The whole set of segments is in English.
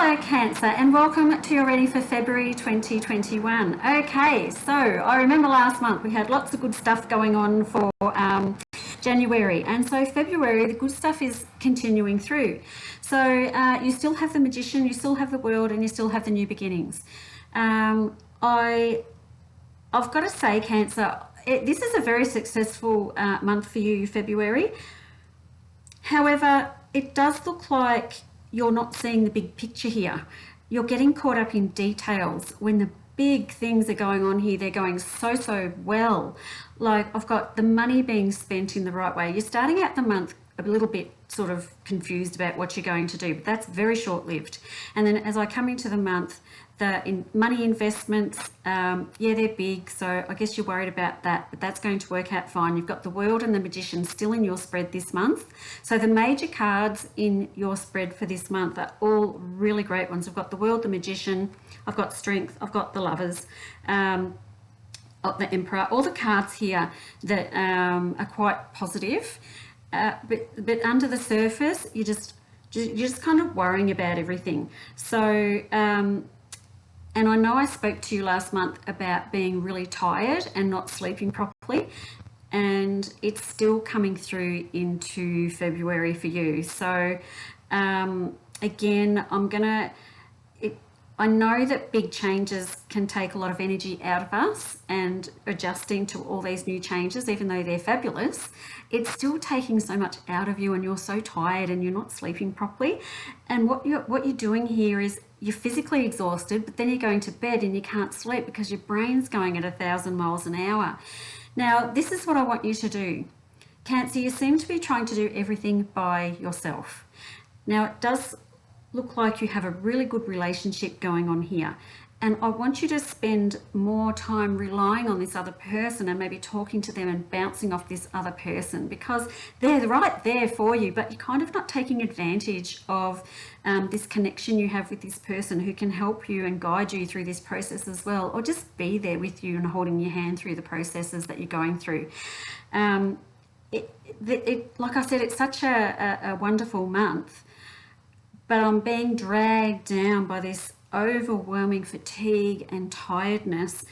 Hello Cancer and welcome to your reading for February 2021. Okay, so I remember last month we had lots of good stuff going on for January, and so February the good stuff is continuing through. So you still have the Magician, you still have the World, and you still have the New Beginnings. I've got to say, Cancer, this is a very successful month for you, February. However, it does look like you're not seeing the big picture here. You're getting caught up in details when the big things are going on here. They're going so well. Like, I've got the money being spent in the right way. You're starting out the month a little bit sort of confused about what you're going to do, but that's very short-lived. And then as I come into the month, the money investments, yeah, they're big, so I guess you're worried about that, but that's going to work out fine. You've got the World and the Magician still in your spread this month. So the major cards in your spread for this month are all really great ones. I've got the World, the Magician, I've got Strength, I've got the Lovers, the Emperor, all the cards here that are quite positive. But under the surface, you're just kind of worrying about everything. So, and I know I spoke to you last month about being really tired and not sleeping properly, and it's still coming through into February for you. So, again, I know that big changes can take a lot of energy out of us, and adjusting to all these new changes, even though they're fabulous, it's still taking so much out of you, and you're so tired and you're not sleeping properly. And what you're doing here is you're physically exhausted, but then you're going to bed and you can't sleep because your brain's going at 1,000 miles an hour. Now, this is what I want you to do. Cancer, you seem to be trying to do everything by yourself. Now, it does look like you have a really good relationship going on here, and I want you to spend more time relying on this other person and maybe talking to them and bouncing off this other person, because they're right there for you, but you're kind of not taking advantage of this connection you have with this person who can help you and guide you through this process as well, or just be there with you and holding your hand through the processes that you're going through. Like I said, it's such a wonderful month, but I'm being dragged down by this overwhelming fatigue and tiredness.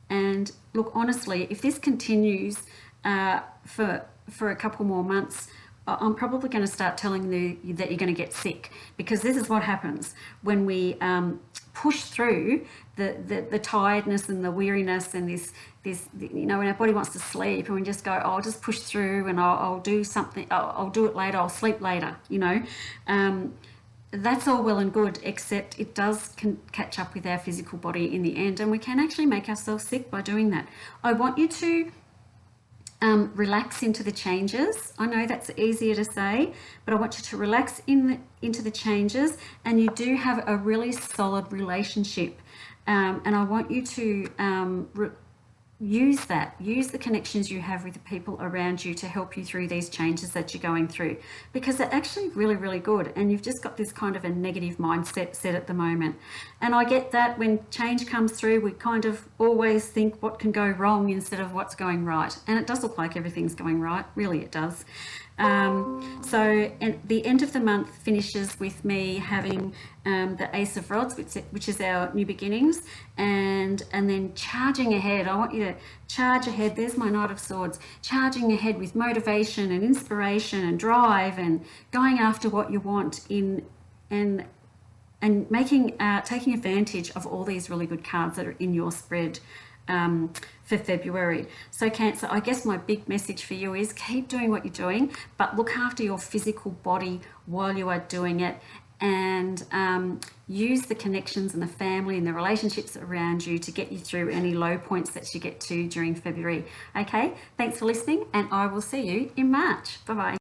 And look, honestly, if this continues for a couple more months, I'm probably going to start telling you that you're going to get sick, because this is what happens when we push through the tiredness and the weariness and this, you know, when our body wants to sleep and we just go, oh, I'll just push through and I'll do something, I'll do it later, I'll sleep later, you know. That's all well and good, except it does catch up with our physical body in the end, and we can actually make ourselves sick by doing that. I want you to relax into the changes. I know that's easier to say, but I want you to relax into the changes, and you do have a really solid relationship, and I want you to use the connections you have with the people around you to help you through these changes that you're going through, because they're actually really good, and you've just got this kind of a negative mindset set at the moment. And I get that when change comes through, we kind of always think what can go wrong instead of what's going right, and it does look like everything's going right, really it does. So and the end of the month finishes with me having the Ace of Rods, which is our New Beginnings, and then charging ahead. I want you to charge ahead. There's my Knight of Swords, charging ahead with motivation and inspiration and drive, and going after what you want and making taking advantage of all these really good cards that are in your spread for February. So Cancer, I guess my big message for you is keep doing what you're doing, but look after your physical body while you are doing it, and use the connections and the family and the relationships around you to get you through any low points that you get to during February. Okay, thanks for listening, and I will see you in March. Bye-bye.